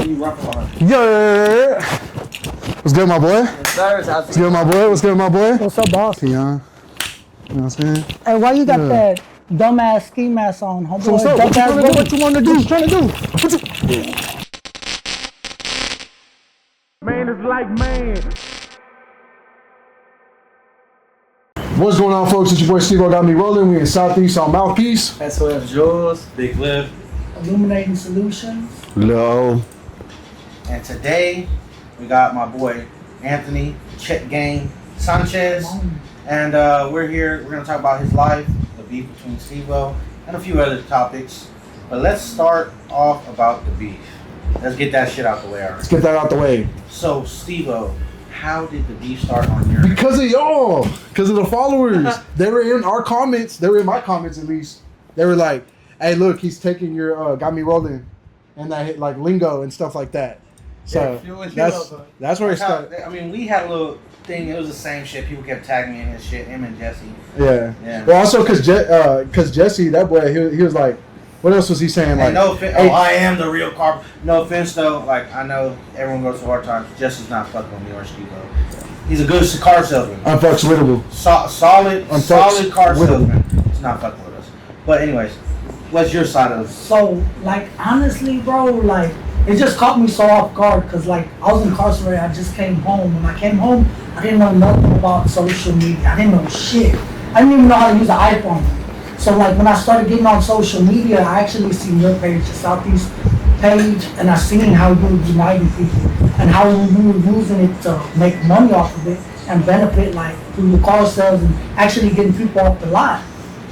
Yeah. What's good, my boy? Yes, sir. What's good, my boy? What's good, my boy? What's up, boss? You know what I'm saying? Hey, why you got that dumbass ski mask on, homeboy? So what's up? What you want to do? What you trying to do? Man is like man. What's going on, folks? It's your boy Stevoo. Got me rolling. We in Southeast on Mouthpiece. SOF Jules. Big Cliff. Illuminating Solutions. Hello. And today, we got my boy Anthony, Chet Gang, Sanchez. And we're here. We're going to talk about his life, the beef between Stevoo, and a few other topics. But let's start off about the beef. Let's get that shit out the way already. Let's get that out the way. So, Stevoo, how did the beef start on your... Because of y'all. Because of the followers. They were in our comments. They were in my comments, at least. They were like, hey, look, he's taking your got me rolling. And that hit like lingo and stuff like that. So, that's where it started. I mean, we had a little thing. It was the same shit. People kept tagging me in his shit. Him and Jesse. Yeah. Well, also because Jesse, that boy, he was like, what else was he saying? Hey, like, no offense. Oh, I am the real car. No offense though. Like, I know everyone goes through hard times. Jesse's not fucking with me or Stevoo. He's a good car salesman. Unfuckswittable. Solid car salesman. He's not fucking with us. But anyways, what's your side of it? So, like, honestly, bro, like, it just caught me so off guard because, like, I was incarcerated. I just came home. When I came home, I didn't know nothing about social media. I didn't know shit. I didn't even know how to use an iPhone. So, like, when I started getting on social media, I actually seen your page, the Southeast page, and I seen how you were uniting people and how you were using it to make money off of it and benefit, like, through your car sales and actually getting people off the lot.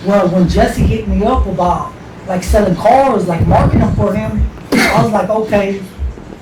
Well, when Jesse hit me up about, like, selling cars, like, marketing for him, I was like, okay,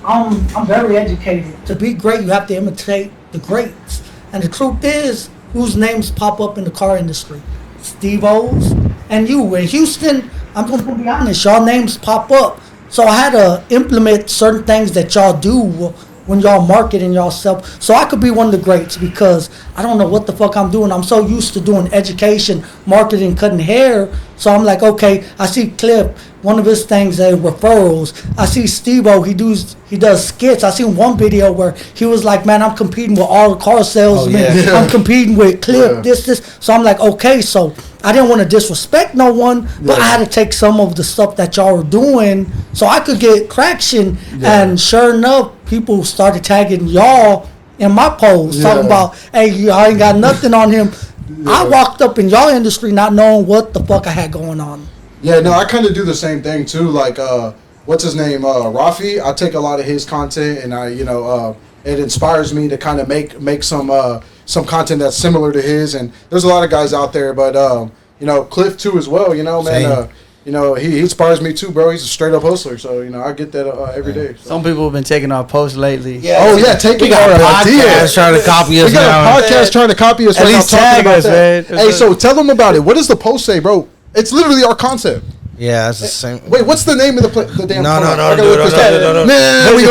I'm very educated. To be great, you have to imitate the greats. And the truth is, whose names pop up in the car industry? Stevoo's and you. In Houston, I'm going to be honest, y'all names pop up. So I had to implement certain things that y'all do when y'all marketing yourself. So I could be one of the greats because I don't know what the fuck I'm doing. I'm so used to doing education, marketing, cutting hair. So I'm like, okay, I see Cliff, one of his things is referrals. I see Stevoo, he does skits. I seen one video where he was like, man, I'm competing with all the car salesmen. Oh, yeah. I'm competing with Cliff, this. So I'm like, okay, so I didn't want to disrespect no one, but I had to take some of the stuff that y'all were doing so I could get traction. Yeah. And sure enough, people started tagging y'all in my posts, talking about, hey, I ain't got nothing on him. I walked up in y'all industry not knowing what the fuck I had going on. Yeah, no, I kind of do the same thing too. Like, what's his name? Rafi. I take a lot of his content, and it inspires me to kind of make some content that's similar to his. And there's a lot of guys out there, but Cliff too as well. You know, man. He inspires me too, bro. He's a straight up hustler, so I get that every day. So. Some people have been taking our posts lately. Yeah. Taking our ideas, trying to copy us. We got a podcast trying to copy us. At least tag us, man. Hey, so tell them about it. What does the post say, bro? It's literally our concept. Yeah, it's the same. Wait, what's the name of the damn? No. We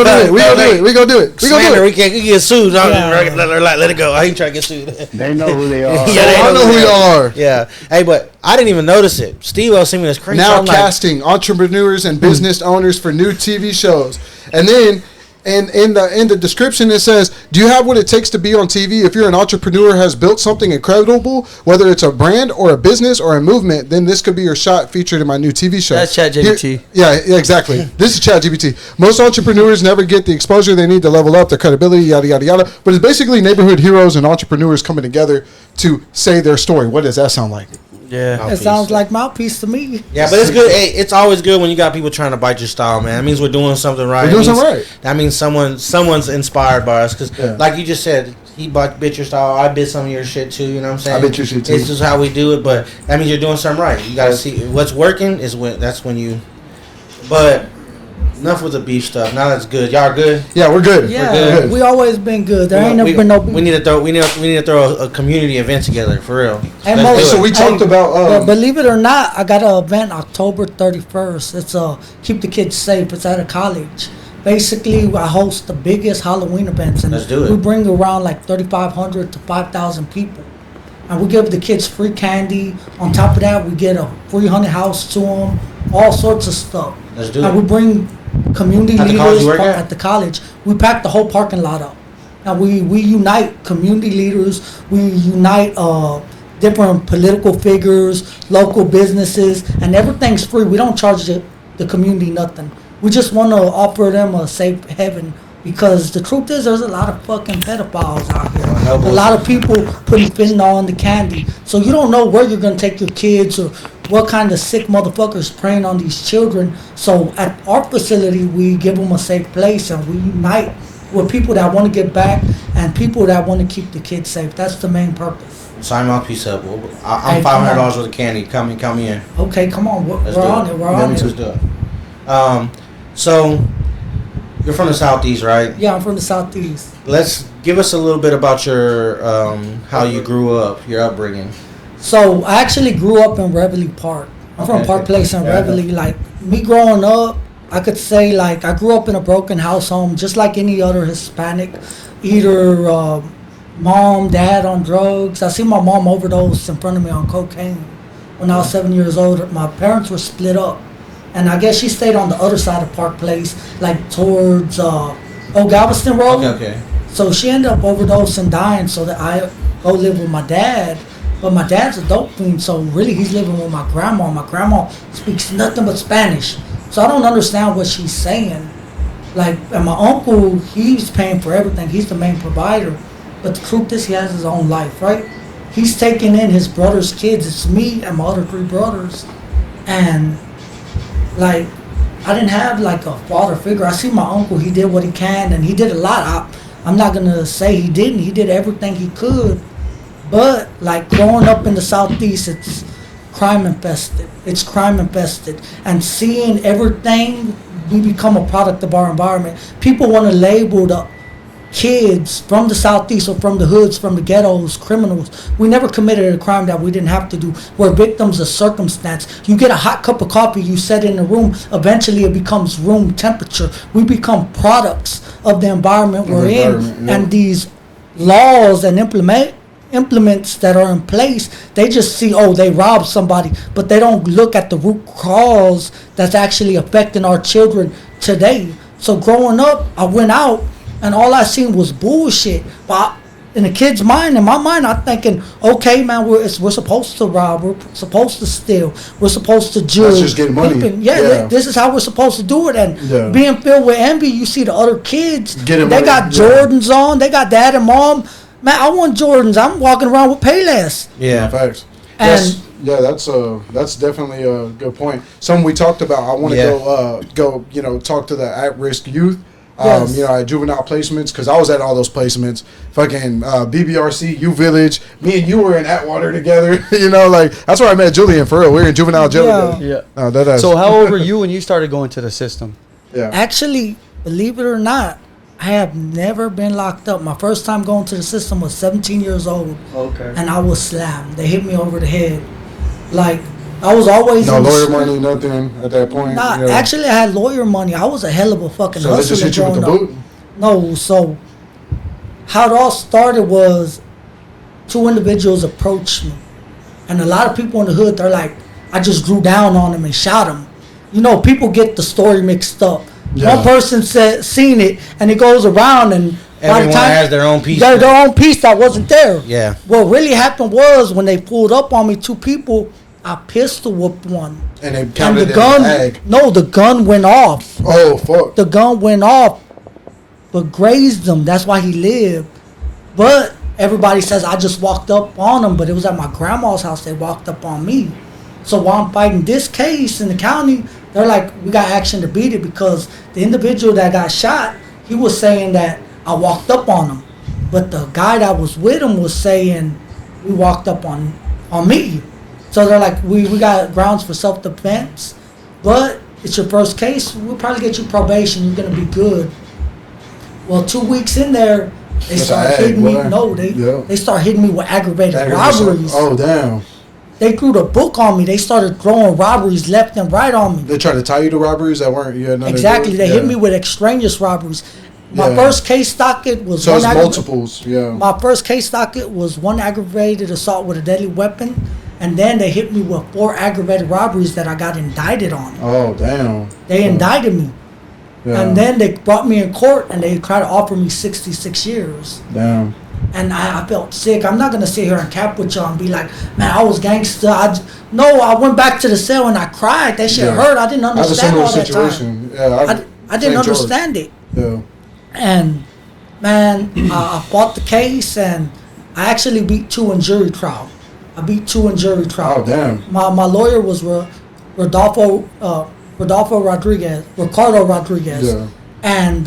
gonna do it. We can't get sued. Let it go. I ain't trying to get sued. They know who they are. I know who y'all are. Yeah. Hey, but I didn't even notice it. Stevoo sent me this crazy. Now casting entrepreneurs and business owners for new TV shows, and then. And in the description it says, do you have what it takes to be on TV? If you're an entrepreneur has built something incredible, whether it's a brand or a business or a movement, then this could be your shot featured in my new TV show. That's ChatGPT. Yeah, exactly. This is ChatGPT. Most entrepreneurs never get the exposure they need to level up their credibility, yada, yada, yada. But it's basically neighborhood heroes and entrepreneurs coming together to say their story. What does that sound like? Yeah, Mouthpiece. It sounds like Mouthpiece to me. Yeah, but it's good. Hey, it's always good when you got people trying to bite your style, man. That means we're doing something right. We're doing something right. That means someone's inspired by us. Because, like you just said, he bit your style. I bit some of your shit too. You know what I'm saying? I bit your shit too. This is how we do it. But that means you're doing something right. You got to see what's working. That's when you. But. Enough with the beef stuff. Now that's good. Y'all good? Yeah, we're good. Yeah, we're good. We always been good. There ain't never been no beef. We need to throw a community event together for real. So we talked about. Believe it or not, I got an event October 31st. It's keep the kids safe. It's at a college. Basically, I host the biggest Halloween events, and let's do it. We bring around like 3,500 to 5,000 people. And we give the kids free candy. On top of that, we get a free haunted house to them. All sorts of stuff. Let's do it. And we bring community At the college leaders you work at? at the college. We packed the whole parking lot up. Now we unite community leaders. We unite different political figures, local businesses, and everything's free. We don't charge the community nothing. We just want to offer them a safe haven. Because the truth is, there's a lot of fucking pedophiles out here. A lot of people putting fentanyl in the candy. So you don't know where you're going to take your kids or what kind of sick motherfuckers preying on these children. So at our facility, we give them a safe place and we unite with people that want to get back and people that want to keep the kids safe. That's the main purpose. Sign Mouthpiece up. I'm Hey, $500 worth of candy. Come in. Okay, come on. We're on it. We're on Let's it. do it. So, you're from the Southeast, right? Yeah, I'm from the Southeast. Let's give us a little bit about your how you grew up, your upbringing. So I actually grew up in Reveille Park. I'm from Park Place in Reveille. Like me growing up, I could say like I grew up in a broken house home, just like any other Hispanic. Either mom, dad on drugs. I see my mom overdose in front of me on cocaine when I was 7 years old. My parents were split up, and I guess she stayed on the other side of Park Place, like towards Galveston Road. Okay. So she ended up overdosing, dying, so that I go live with my dad. But my dad's a dope fiend, so really he's living with my grandma. My grandma speaks nothing but Spanish, so I don't understand what she's saying. Like, and my uncle, he's paying for everything. He's the main provider. But the truth is, he has his own life, right? He's taking in his brother's kids. It's me and my other 3 brothers. And, like, I didn't have, like, a father figure. I see my uncle, he did what he can, and he did a lot. I'm not going to say he didn't. He did everything he could. But, like, growing up in the Southeast, it's crime infested. It's crime infested. And seeing everything, we become a product of our environment. People want to label the kids from the Southeast or from the hoods, from the ghettos, criminals. We never committed a crime that we didn't have to do. We're victims of circumstance. You get a hot cup of coffee, you set it in a room, eventually it becomes room temperature. We become products of the environment we're in. Yeah. And these laws and implements that are in place, they just see, oh, they robbed somebody, but they don't look at the root cause that's actually affecting our children today. So growing up, I went out and all I seen was bullshit. But in the kid's mind, in my mind, I'm thinking, okay, man, we're supposed to rob, we're supposed to steal, we're supposed to judge. Let's just get money. This is how we're supposed to do it. And being filled with envy, you see the other kids, they money. got Jordans on, they got dad and mom. Man, I want Jordans. I'm walking around with Payless. Yeah. Facts. And Yeah, that's definitely a good point. Something we talked about. I want to go talk to the at-risk youth. Yes. At juvenile placements, because I was at all those placements. Fucking BBRC, U Village. Me and you were in Atwater together. That's where I met Julian for real. We were in juvenile jail together. Yeah. So how old were you when you started going to the system? Yeah. Actually, believe it or not, I have never been locked up. My first time going to the system was 17 years old. Okay. And I was slammed. They hit me over the head. Like, I was always No in the lawyer street. money, nothing at that point. Nah, actually, I had lawyer money. I was a hell of a fucking So they hustler just hit you with the growing up. boot? No, so how it all started was 2 individuals approached me. And a lot of people in the hood, they're like, I just drew down on them and shot them. People get the story mixed up. Yeah. One person seen it, and it goes around, and by the Everyone time has their own piece. their own piece that wasn't there. Yeah. What really happened was when they pulled up on me, 2 people, I pistol whooped one. And they And counted the it gun, in the bag. no, the gun went off. Oh, fuck. The gun went off, but grazed him. That's why he lived. But everybody says I just walked up on him, but it was at my grandma's house. They walked up on me. So while I'm fighting this case in the county, they're like, we got action to beat it, because the individual that got shot, he was saying that I walked up on him. But the guy that was with him was saying we walked up on me. So they're like, we got grounds for self-defense, but it's your first case. We'll probably get you probation. You're going to be good. Well, 2 weeks in there, they start hitting me. No, they start hitting me with aggravated robberies. Oh, damn. They threw the book on me. They started throwing robberies left and right on me. They tried to tie you to robberies that weren't. Exactly. They hit me with extraneous robberies. My first case docket was so it's multiples. Yeah. My first case docket was 1 aggravated assault with a deadly weapon, and then they hit me with 4 aggravated robberies that I got indicted on. Oh, damn. They indicted me. Yeah. And then they brought me in court and they tried to offer me 66 years. Damn. And I felt sick. I'm not going to sit here and cap with y'all and be like, man, I was gangster. I went back to the cell and I cried. That shit hurt. I didn't understand all that time. Yeah, I didn't understand it. Yeah. And, man, I fought the case and I actually beat 2 in jury trial. I beat 2 in jury trial. Oh, damn. My lawyer was Ricardo Rodriguez. Yeah. And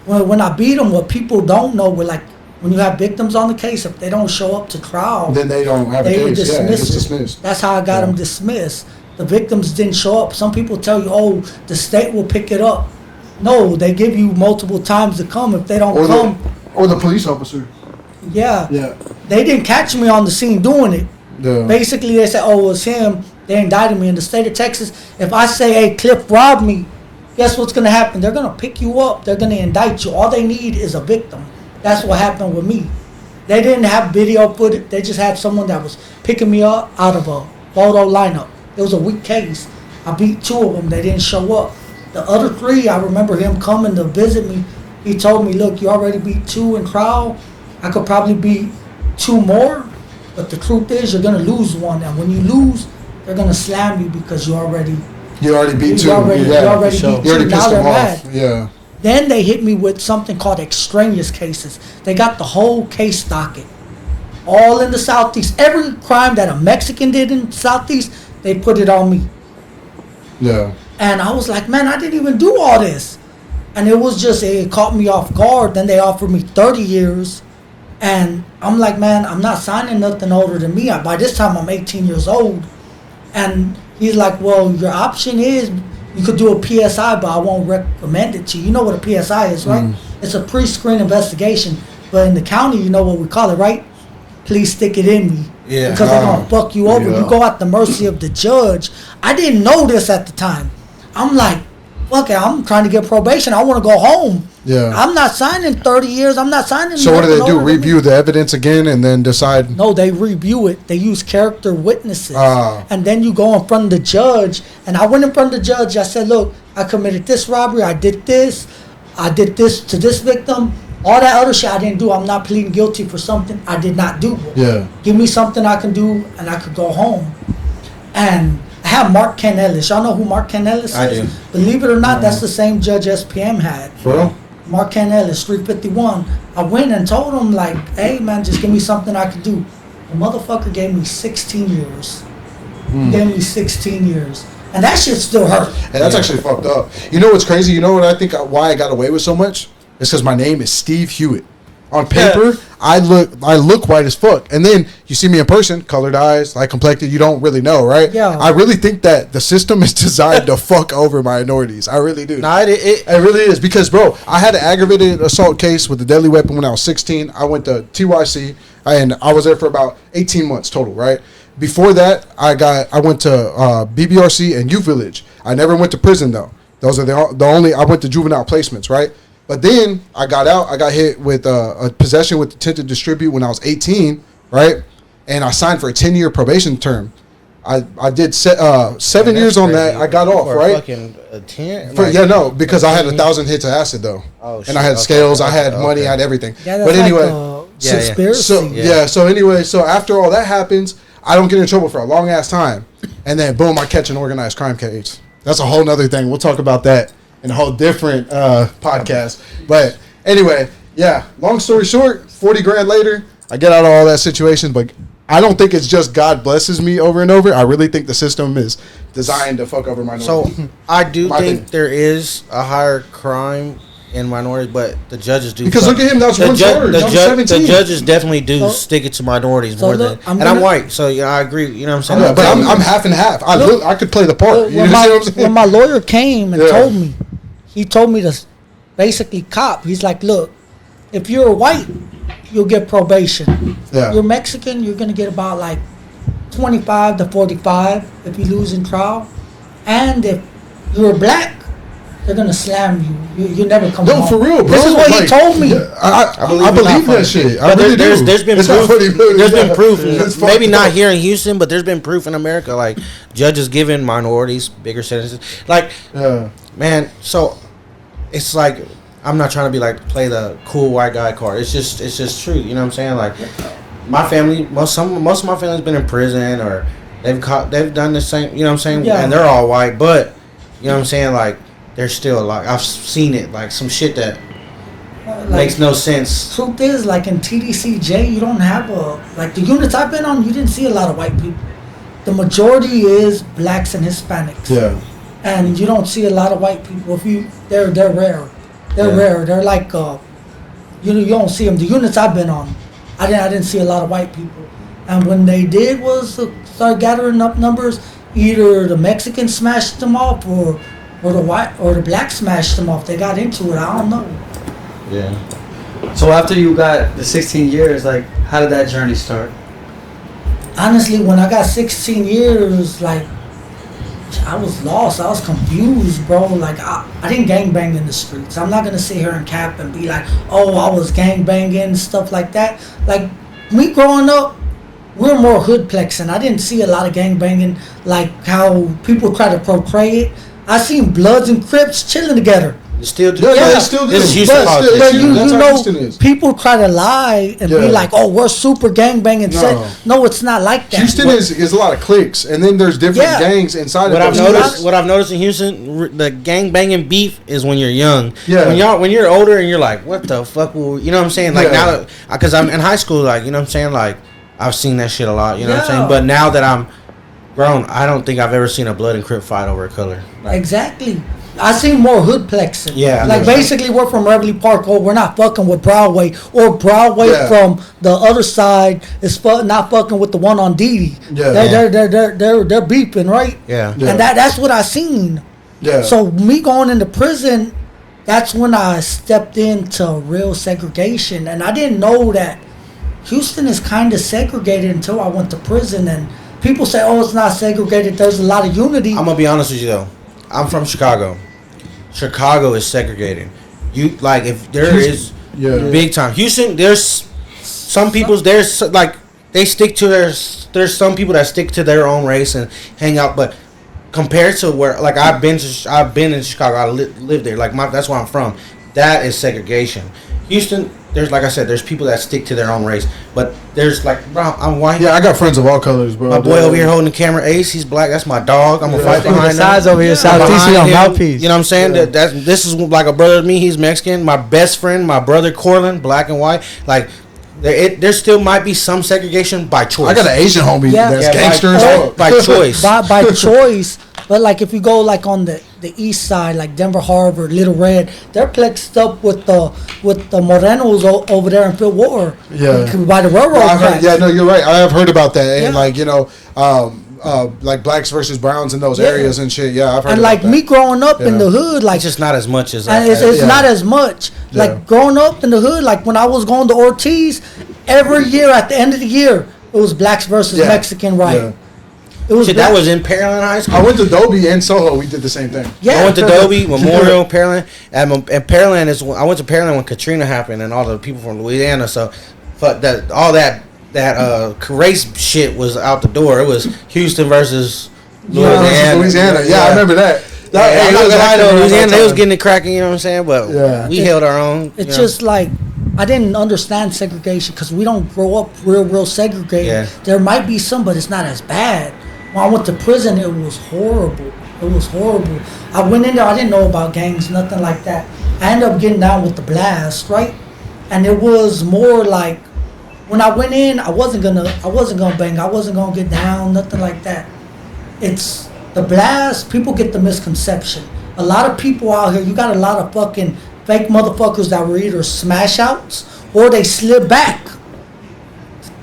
when I beat him, what people don't know, when you have victims on the case, if they don't show up to trial, Then they don't have a case. dismiss Yeah, it's it. dismissed. That's how I got them dismissed. The victims didn't show up. Some people tell you, oh, the state will pick it up. No, they give you multiple times to come. If they don't come, or the police officer. yeah, Yeah. they didn't catch me on the scene doing it. Yeah. Basically, they said, oh, it was him. They indicted me in the state of Texas. If I say, hey, Cliff robbed me, guess what's going to happen? They're going to pick you up. They're going to indict you. All they need is a victim. That's what happened with me. They didn't have video footage. They just had someone that was picking me up out of a photo lineup. It was a weak case. I beat 2 of them. They didn't show up. The other 3, I remember him coming to visit me. He told me, look, you already beat 2 in trial. I could probably beat 2 more. But the truth is, you're going to lose 1. And when you lose, they're going to slam you because you already beat 2. You already beat 2. You already Now pissed they're them mad. off. Yeah. Then they hit me with something called extraneous cases. They got the whole case docket. All in the Southeast. Every crime that a Mexican did in the Southeast, they put it on me. Yeah. And I was like, man, I didn't even do all this. And it was just, it caught me off guard. Then they offered me 30 years. And I'm like, man, I'm not signing nothing older than me. By this time, I'm 18 years old. And he's like, well, your option is you could do a PSI, but I won't recommend it to you. You know what a PSI is, right? It's a pre-screen investigation. But in the county, you know what we call it, right? Please stick it in me. Yeah. Because they're going to fuck you over. Yeah. You go at the mercy of the judge. I didn't know this at the time. I'm like, fuck it, I'm trying to get probation. I want to go home. Yeah. I'm not signing 30 years. I'm not signing. So what do they nothing do? older than Review me. the evidence again and then decide? No, they review it. They use character witnesses. Ah. And then you go in front of the judge. And I went in front of the judge. I said, look, I committed this robbery. I did this to this victim. All that other shit I didn't do. I'm not pleading guilty for something I did not do. Yeah. Give me something I can do and I could go home. And I have Mark Ken Ellis. Y'all know who Mark Ken Ellis is? I do. Believe it or not, that's the same judge SPM had. For real? Mark Ken Ellis, 351. I went and told him, like, hey, man, just give me something I can do. The motherfucker gave me 16 years. He gave me 16 years. And that shit still hurt. And that's actually fucked up. You know what's crazy? You know what I think why I got away with so much? It's because my name is Steve Hewitt. On paper, I look white as fuck. And then you see me in person, colored eyes, light complected, you don't really know, right? Yeah. I really think that the system is designed to fuck over minorities. I really do. Nah, It really is because, bro, I had an aggravated assault case with a deadly weapon when I was 16. I went to TYC and I was there for about 18 months total, right? Before that, I went to BBRC and U Village. I never went to prison though. Those are the only. I went to juvenile placements, right? But then I got out. I got hit with a possession with intent to distribute when I was 18, right? And I signed for a 10-year probation term. I did 7 years on that. I got off, right? Fucking 10? Because I had 1,000 hits of acid though, Oh, and I had scales, I had money, I had everything. Yeah, that's but anyway, conspiracy. So after all that happens, I don't get in trouble for a long ass time, and then boom, I catch an organized crime case. That's a whole nother thing. We'll talk about that in a whole different podcast. But anyway, yeah. Long story short, 40 grand later, I get out of all that situation, but I don't think it's just God blesses me over and over. I really think the system is designed to fuck over minorities. So I do My think opinion. there is a higher crime in minorities, but the judges do. Because look at him, that's one charge. The I'm 17. judges definitely do So- stick it to minorities so more look, than. I'm I'm white, so yeah, I agree. You know what I'm saying? But I'm half and half. I could play the part. You know When what I'm saying? when my lawyer came and Yeah. told me, he told me to basically cop. He's like, look, if you're white, you'll get probation. Yeah. You're Mexican, you're gonna get about like 25 to 45 if you lose in trial. And if you're black, they're gonna slam you. You never come No, home. for real, bro. This is what he Like, told me. I believe believe that that shit. I But really do. there's been It's proof. not funny, but There's been yeah. proof. It's Maybe fucked not up. here in Houston, but there's been proof in America. Like judges giving minorities bigger sentences. Like Yeah. man, so it's like I'm not trying to be like play the cool white guy card. It's just true. You know what I'm saying? Like my family, most of my family's been in prison or they've done the same. You know what I'm saying? Yeah. And they're all white, but you know what I'm saying? Like they're still like I've seen it like some shit that makes no sense. Truth is, like in TDCJ, you don't have the units I've been on. You didn't see a lot of white people. The majority is blacks and Hispanics. Yeah. And you don't see a lot of white people. They're rare. They're rare. They're like you don't see them. The units I've been on, I didn't see a lot of white people. And when they did was start gathering up numbers, either the Mexicans smashed them off or the white or the black smashed them off. They got into it. I don't know. Yeah. So after you got the 16 years, like, how did that journey start? Honestly, when I got 16 years, like, I was lost. I was confused, bro. Like, I didn't gangbang in the streets. I'm not going to sit here and cap and be like, oh, I was gangbanging and stuff like that. Like, me growing up, we're more hoodplexing. I didn't see a lot of gangbanging like how people try to portray it. I seen Bloods and Crips chilling together. You still do. Yeah, they still do. This is Houston But politics. you That's how know, Houston is. people try to lie and be Yeah. like, "Oh, we're super gangbanging." No. No, it's not like that. Houston is a lot of cliques, and then there's different Yeah. gangs inside What of I've those. noticed in Houston, the gang banging beef is when you're young. Yeah. When you're older and you're like, what the fuck? You know what I'm saying? Like Yeah. now, because I'm in high school, like you know what I'm saying? Like I've seen that shit a lot. You know what I'm saying? Yeah. But now that I'm grown, I don't think I've ever seen a Blood and Crip fight over a color. Like, Exactly. I seen more hoodplexing. Yeah, I Like know. basically we're from Beverly Park. Oh, we're not fucking with Broadway. Or Broadway Yeah. from the other side is not fucking with the one on Didi. Yeah. They're beeping, right? yeah. Yeah. And that's what I seen. Yeah. So me going into prison, that's when I stepped into real segregation. And I didn't know that Houston is kind of segregated until I went to prison. And people say, oh, it's not segregated. There's a lot of unity. I'm gonna be honest with you though. I'm from Chicago. Chicago is segregated. You like if there is Yeah. big time Houston. There's some people's there's like they stick to there's some people that stick to their own race and hang out, but compared to where like I've been in Chicago, I lived there. Like that's where I'm from. That is segregation. Houston, there's like I said, there's people that stick to their own race, but there's like bro, I'm white. Yeah, I got friends of all colors, bro. My boy over here holding the camera, Ace, he's black. That's my dog. I'm gonna fight behind him. Besides over here, I'm Southeast, behind you know, him. Mouthpiece. You know what I'm saying? Yeah. This is like a brother to me. He's Mexican. My best friend, my brother Corlin, black and white. Like there still might be some segregation by choice. I got an Asian homie Yeah. that's Yeah, gangster as by- fuck. by choice. by choice. But like if you go like on the east side, like Denver Harbor, Little Red, they're plexed up with the Morenos over there in Fillwater. Yeah. By the railroad I've heard, tracks. yeah, no, you're right. I have heard about that, and Yeah. like you know, like blacks versus browns in those Yeah. areas and shit. Yeah, I've heard. And about like that. me growing up in Yeah. the hood, like It's just not as much as and it's yeah. not as much. Yeah. Like growing up in the hood, like when I was going to Ortiz, every year at the end of the year, it was blacks versus Yeah. Mexican, right? Yeah. It was Shit, that black- was in Pearland High School. I went to Dobie and Soho. We did the same thing. yeah. I went to Dobie, Memorial, Pearland, and Pearland is. I went to Pearland when Katrina happened, and all the people from Louisiana. So, but all that race shit was out the door. It was Houston versus Louisiana. Louisiana. Yeah, I remember that. Yeah, Hey, I'm it not was gonna lie active though, around Louisiana, that they was time. getting it cracking. You know what I'm saying? But Yeah. we held our own. It's you know. just like I didn't understand segregation because we don't grow up real segregated. Yeah. There might be some, but it's not as bad. When I went to prison, it was horrible. It was horrible. I went in there. I didn't know about gangs, nothing like that. I ended up getting down with the blast, right? And it was more like when I went in, I wasn't gonna bang. I wasn't gonna get down, nothing like that. It's the blast. People get the misconception. A lot of people out here, you got a lot of fucking fake motherfuckers that were either smash outs or they slip back.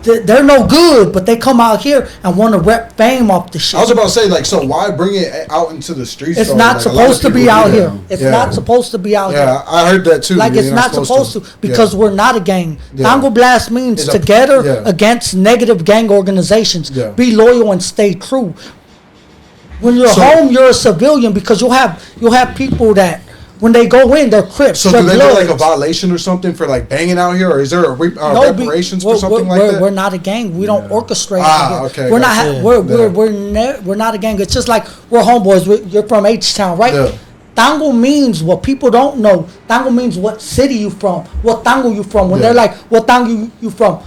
They're no good, but they come out here and want to rep fame off the shit. I was about to say, like, so why bring it out into the streets? It's though? not Like, a lot of supposed to be people out do here. that. It's Yeah. not supposed to be out here. Yeah, I heard that too. Like You're it's not supposed to because Yeah. we're not a gang. Yeah. Tango Blast means It's a- together yeah. against negative gang organizations. Yeah. Be loyal and stay true. When you're So- home, you're a civilian because you'll have people that when they go in, they're Crips. So they're do they get like a Bloods. violation or something for like banging out here, or is there a No, reparations we're, for something we're, like that? We're not a gang. We don't orchestrate. Ah, out here. okay, We're not. gotcha. We're not a gang. It's just like we're homeboys. You're from H Town, right? Yeah. Tango means what people don't know. Tango means what city you from, what tango you from. When they're like, what tango you from?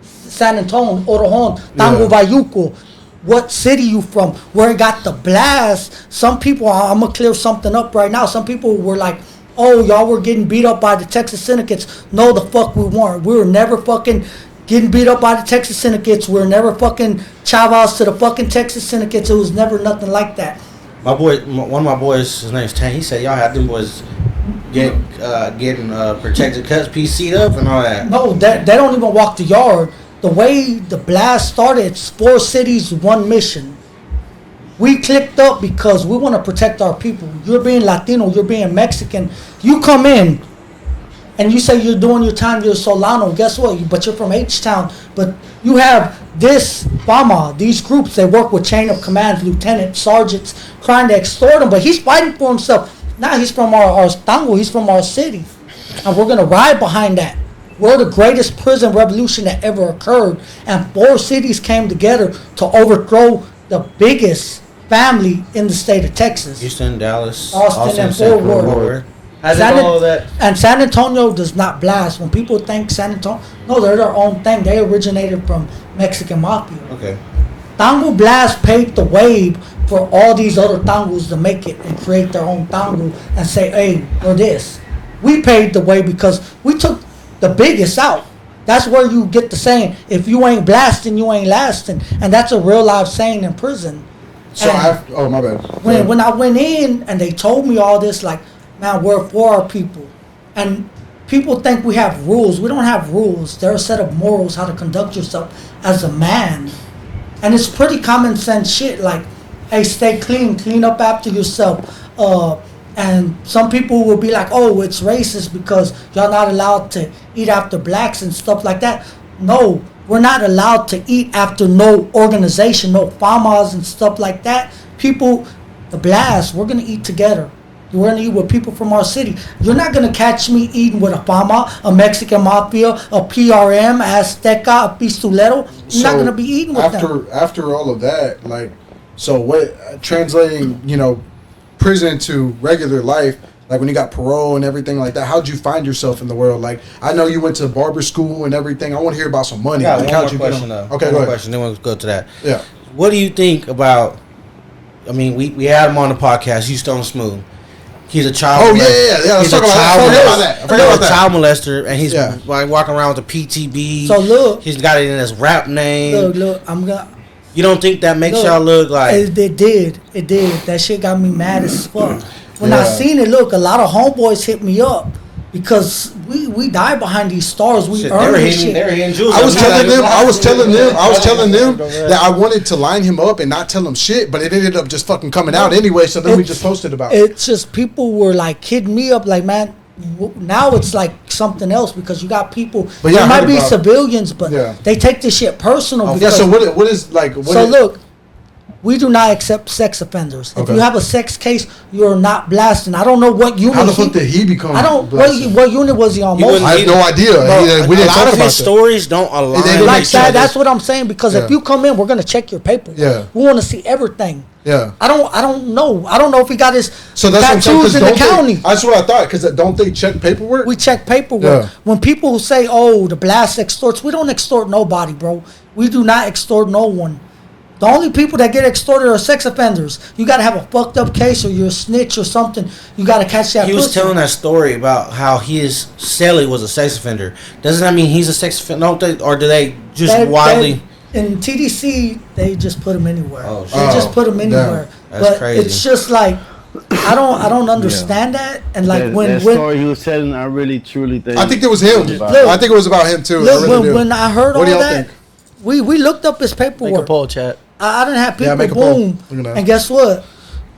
San Antonio, Orojon, Tango Bayuco. What city you from? Where it got the blast. Some people, I'm gonna clear something up right now. Some people were like, oh, y'all were getting beat up by the Texas syndicates. No, the fuck we weren't. We were never fucking getting beat up by the Texas syndicates. We were never fucking chavas to the fucking Texas syndicates. It was never nothing like that. My boy, one of my boys, his name's Tan. He said y'all had them boys getting protected cuts, PC'd up, and all that. No, they don't even walk the yard. The way the blast started, it's 4 cities, 1 mission. We clicked up because we want to protect our people. You're being Latino, you're being Mexican. You come in and you say you're doing your time, you're Solano. Guess what? But you're from H-Town. But you have this FAMA, these groups, they work with chain of command, lieutenants, sergeants, trying to extort him. But he's fighting for himself. Now he's from our Tango, he's from our city. And we're going to ride behind that. We're the greatest prison revolution that ever occurred. And 4 cities came together to overthrow the biggest family in the state of Texas. Houston, Dallas, Austin and Fort Worth. How did all that? And San Antonio does not blast. When people think San Antonio, no, they're their own thing. They originated from Mexican mafia. Okay. Tango Blast paved the way for all these other tangos to make it and create their own tango and say, hey, we're this. We paved the way because we took the biggest out. That's where you get the saying, if you ain't blasting, you ain't lasting. And that's a real life saying in prison. So my bad. When I went in and they told me all this, like, man, we're for our people. And people think we have rules. We don't have rules. There are a set of morals how to conduct yourself as a man. And it's pretty common sense shit like, hey, stay clean up after yourself. And some people will be like, oh, it's racist because y'all not allowed to eat after blacks and stuff like that. No, we're not allowed to eat after no organization, no FAMAs and stuff like that. People, the blast, we're going to eat together. We're going to eat with people from our city. You're not going to catch me eating with a FAMA, a Mexican Mafia, a PRM, Azteca, a Pistolero. You're not going to be eating with them. After all of that, like, so what, translating, prison to regular life, like when you got parole and everything like that, how'd you find yourself in the world? Like, I know you went to barber school and everything. I want to hear about some money. Yeah, like, one more question, though. Okay, one go more ahead. question, then we'll go to that. Yeah. What do you think about, I mean, we had him on the podcast, Houston Smooth. He's a child Oh, molester. yeah. Let's talk about that. I forgot about He's a child molester, and he's like walking around with a PTB. So look. He's got it in his rap name. Look, I'm going to. You don't think that makes y'all look like... It did. That shit got me mad as fuck. When I seen it, look, a lot of homeboys hit me up because we die behind these stars. We earn this shit. I was telling them that I wanted to line him up and not tell him shit, but it ended up just fucking coming out anyway. So then we just posted about it. It's just people were like hitting me up, like, man. Now it's like something else because you got people. But yeah, there might be civilians, but yeah, they take this shit personal. So what is like? Look, we do not accept sex offenders. If you have a sex case, you're not blasting. I don't know what unit. How the fuck did he become? I don't. What unit was he on? I have no idea. We didn't talk about his stories don't align. Like that. That's what I'm saying. Because if you come in, we're gonna check your paperwork. Yeah. We want to see everything. Yeah. I don't know. I don't know if he got his tattoos in the county. That's what I thought. Because don't they check paperwork? We check paperwork. Yeah. When people say, "Oh, the blast extorts," we don't extort nobody, bro. We do not extort no one. The only people that get extorted are sex offenders. You got to have a fucked up case or you're a snitch or something. You got to catch that. He was telling that story about how his cellie was a sex offender. Doesn't that mean he's a sex offender? Or do they just widely? In TDC, they just put him anywhere. Oh, they just put him anywhere. That's but crazy. It's just like I don't understand that. And like that story he was telling, I really truly think. I think it was him. I think it was about him too. Look, when I heard all that, we looked up his paperwork. Make a poll, chat. I didn't have people boom, and guess what?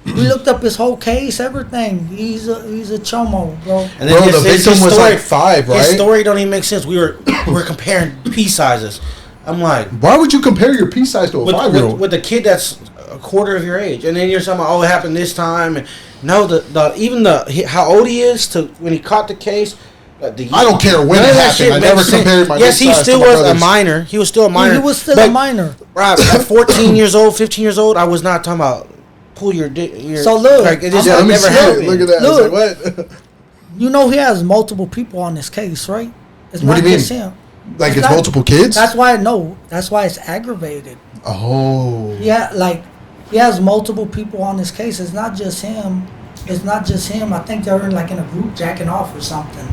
We looked up his whole case, everything. He's a chomo, bro. And then the victim was like 5, right? His story don't even make sense. We're comparing piece sizes. I'm like, why would you compare your piece size to a 5-year-old? With a kid that's a quarter of your age, and then you're talking about, oh, it happened this time, and no, how old he is to when he caught the case. I don't care when it happened. I never compared my Yes, he still was a minor. He was still a minor. He was still a minor. Right, at 14 years old, 15 years old, I was not talking about pull your dick. So look, like, it just Yeah, let me never see happened. it. Look at that. Look. I was like, what? You know he has multiple people on this case, right? It's What not do you just mean? him. Like it's not- multiple kids? That's why that's why it's aggravated. Oh. Yeah, like he has multiple people on this case. It's not just him. It's not just him. I think they're in like in a group jacking off or something,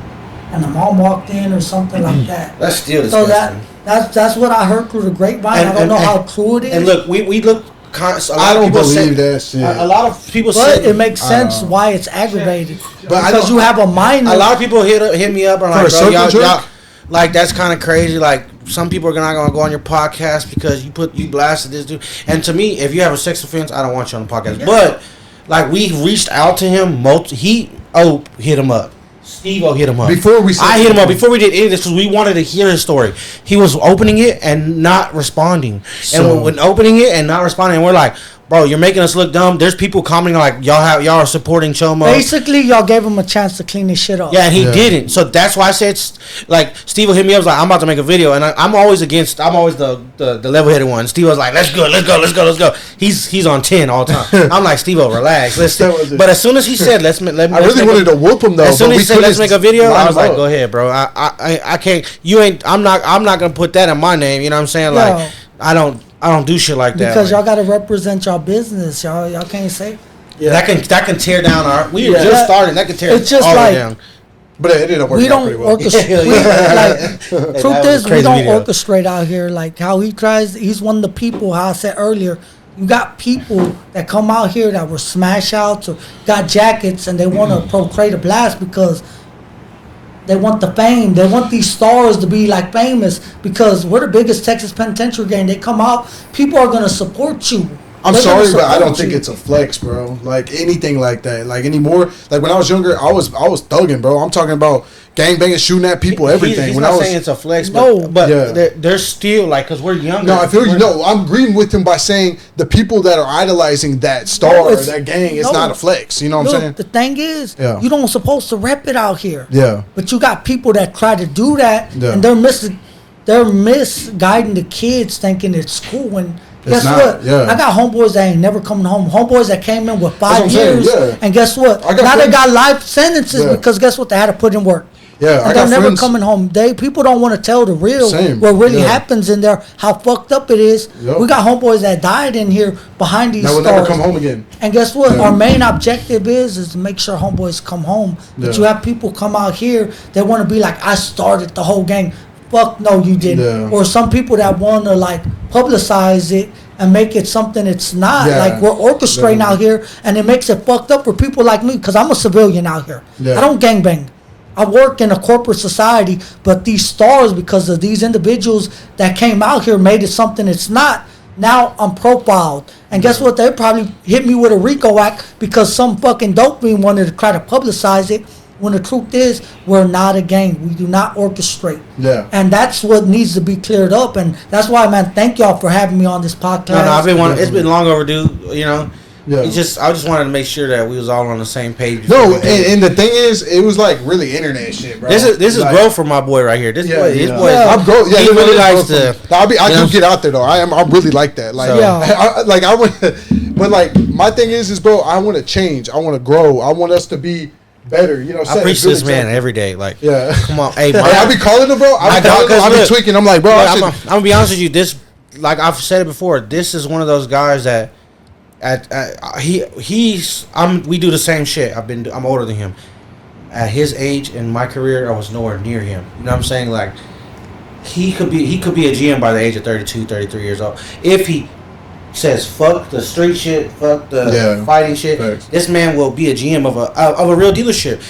and the mom walked in or something like that. That's still So disgusting. that's what I heard through the grapevine. I don't know how true it is. And look, we look. A lot I of don't people believe say, that shit. A lot of people but say it makes sense why it's aggravated. But I because don't- you have a minor. A lot of people hit me up and For a like, bro, circle y'all, jerk? like that's kind of crazy. Like some people are not gonna go on your podcast because you blasted this dude. And to me, if you have a sex offense, I don't want you on the podcast. Yeah. But like we reached out to him. Hit him up. Stevoo hit him up. Before we said I hit him up before we did any of this because we wanted to hear his story. He was opening it and not responding. So- And when opening it and not responding, we're like, bro, you're making us look dumb. There's people commenting like y'all are supporting Chomo. Basically, y'all gave him a chance to clean his shit up. Yeah, and he Yeah. didn't. So that's why I said, like, Steve hit me up. Was like, I'm about to make a video, and I'm always the level-headed one. Steve was like, let's go. He's on 10 all the time. I'm like, Steve, relax. That was it. But as soon as he said, let me. I really wanted to whoop him though. As soon but as we he said, let's couldn't make a video, line I was him like, up. go ahead, bro. I can't. You ain't. I'm not gonna put that in my name. You know what I'm saying? Yeah. Like, I don't do shit like that. Because Like, y'all got to represent y'all business. Y'all can't say. that can tear down our. We Yeah. just started. That can tear It's just all like- down. But it ended up working We out don't pretty well. orchestrate. That Truth was a is, we crazy don't video. orchestrate out here. Like how he tries. He's one of the people. How I said earlier, you got people that come out here that were smash outs or got jackets and they want to portray the blast because they want the fame. They want these stars to be like famous because we're the biggest Texas penitentiary gang. They come out, people are gonna support you. I'm They're gonna sorry, but I support don't think you. it's a flex, bro. Like anything like that. Like anymore. Like when I was younger, I was thugging, bro. I'm talking about gangbanging, shooting at people, everything. He's when not I was saying it's a flex, No. but Yeah. they're still like because we're younger. no, I feel you. We're- No, I'm agreeing with him by saying the people that are idolizing that star No, or it's- that gang, it's no. not a flex. You know what Look, I'm saying? the thing is, Yeah. you don't supposed to rep it out here. Yeah. But you got people that try to do that, Yeah. and they're misguiding the kids, thinking it's cool. And It's guess not, what? yeah. I got homeboys that ain't never coming home. Homeboys that came in with what 5 I'm saying, years, yeah. and guess what? I got Now they friends- got life sentences Yeah. because guess what? They had to put in work. Yeah, I And they're got never friends. coming home. People don't want to tell the real, Same, what really yeah. happens in there, how fucked up it is. Yep. We got homeboys that died in here behind these That will stars. never come home again. And guess what? Yeah. Our main objective is to make sure homeboys come home. But Yeah. you have people come out here, they want to be like, I started the whole gang. Fuck no, you didn't. Yeah. Or some people that want to like publicize it and make it something it's not. Yeah. Like we're orchestrating Yeah. out here, and it makes it fucked up for people like me because I'm a civilian out here. Yeah. I don't gangbang. I work in a corporate society, but these stars, because of these individuals that came out here, made it something it's not. Now I'm profiled. And guess what? They probably hit me with a RICO act because some fucking dope fiend wanted to try to publicize it. When the truth is, we're not a gang. We do not orchestrate. Yeah. And that's what needs to be cleared up. And that's why, man, thank y'all for having me on this podcast. No, I've been it's been long overdue. You know, Yeah. I just wanted to make sure that we was all on the same page. before No, we did it. and the thing is, it was like really internet shit, bro. This is Like, growth for my boy right here. This Yeah, boy, his yeah. boy, Yeah. I'm grow. Yeah, he it really is likes growth to. from- I you know? do get out there though. I'm really like that. Like, So- Yeah. I want, but like my thing is, bro, I want to change. I want to grow. I want us to be better. You know, I set a preach good this man example. every day. Like, Yeah. come on, hey, Hey, I be calling him, bro. I be look, tweaking. I'm like, bro, Look, I I'm should. gonna be honest with you. This, like I've said it before, this is one of those guys that, we do the same shit. I'm older than him. At his age in my career, I was nowhere near him. You know what I'm saying? Like, he could be a GM by the age of 32, 33 years old if he says fuck the street shit, fuck the fighting shit. Facts. This man will be a GM of a real dealership.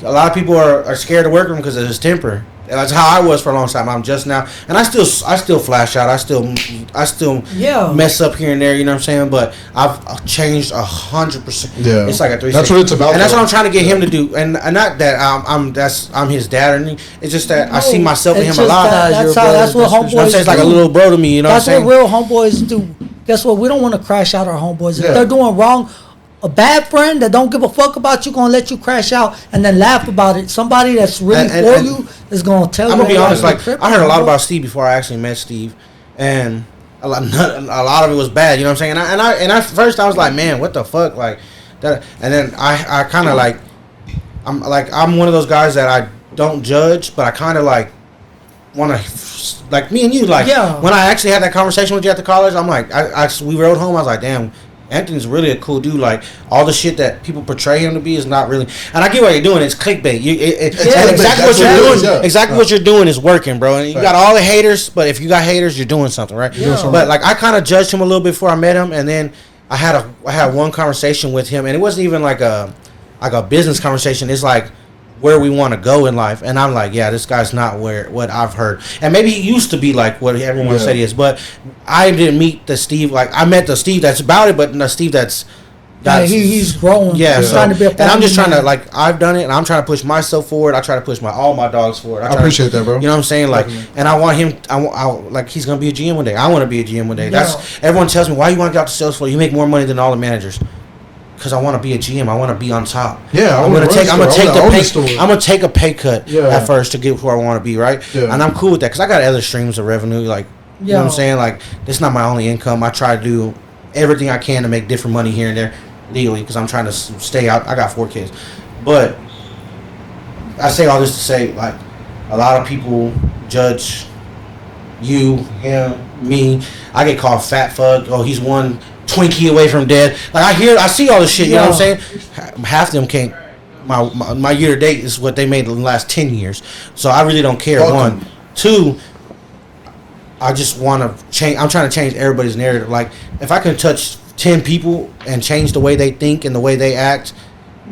A lot of people are scared to work with him because of his temper. And that's how I was for a long time. I'm just now, and I still flash out. I still Yeah. mess up here and there. You know what I'm saying? But I've changed 100%. Yeah. It's like a 360. That's what it's about, and that's though. what I'm trying to get him to do. And not that I'm his dad or anything. It's just that I see myself in It's him a just lot. that- Your that's what brother, You know what I'm homeboys saying? It's like a do. little bro to me. You know That's what I'm what saying? real homeboys do. Guess what? We don't want to crash out our homeboys. If Yeah. they're doing wrong, a bad friend that don't give a fuck about you gonna let you crash out and then laugh about it. Somebody that's really And- for you is gonna tell you. I'm gonna be that honest. you're Like tripping, I heard a lot bro. about Steve before I actually met Steve, and a lot of it was bad. You know what I'm saying? And I at first I was like, man, what the fuck, like that. And then I kind of like, I'm one of those guys that I don't judge, but I kind of like want to, like me and you, like when I actually had that conversation with you at the college, I'm like, we rode home. I was like, damn. Anthony's really a cool dude. Like all the shit that people portray him to be is not really. And I get what you're doing. It's clickbait. Exactly what you're doing. Yeah. Exactly what you're doing is working, bro. And you got all the haters, but if you got haters, you're doing something, right? Yeah. But like I kind of judged him a little bit before I met him, and then I had one conversation with him, and it wasn't even like a business conversation. It's like where we want to go in life, and I'm like, yeah, this guy's not what I've heard, and maybe he used to be like what everyone said he is, but I didn't meet the Steve. Like I met the Steve that's about it, but the Steve that's he's growing. Yeah, so, trying to be a, and I'm just trying to, like, I've done it, and I'm trying to push myself forward. I try to push all my dogs forward. I appreciate that, bro. You know what I'm saying? Like, and I want him. Like he's gonna be a GM one day. I want to be a GM one day. That's everyone tells me, why you want to get out to sales floor? You make more money than all the managers. Because I want to be a GM. I want to be on top. Yeah, I'm gonna take a pay cut at first to get where I want to be, right? Yeah. And I'm cool with that because I got other streams of revenue. Like, you know what I'm saying? Like, this is not my only income. I try to do everything I can to make different money here and there legally because I'm trying to stay out. I got 4 kids, but I say all this to say, like, a lot of people judge you, him, me. I get called fat fuck. Oh, he's one Twinkie away from dead. Like I see all this shit. You know what I'm saying? Half of them can't. My year to date is what they made in the last 10 years. So I really don't care. One, two. I just want to change. I'm trying to change everybody's narrative. Like if I can touch 10 people and change the way they think and the way they act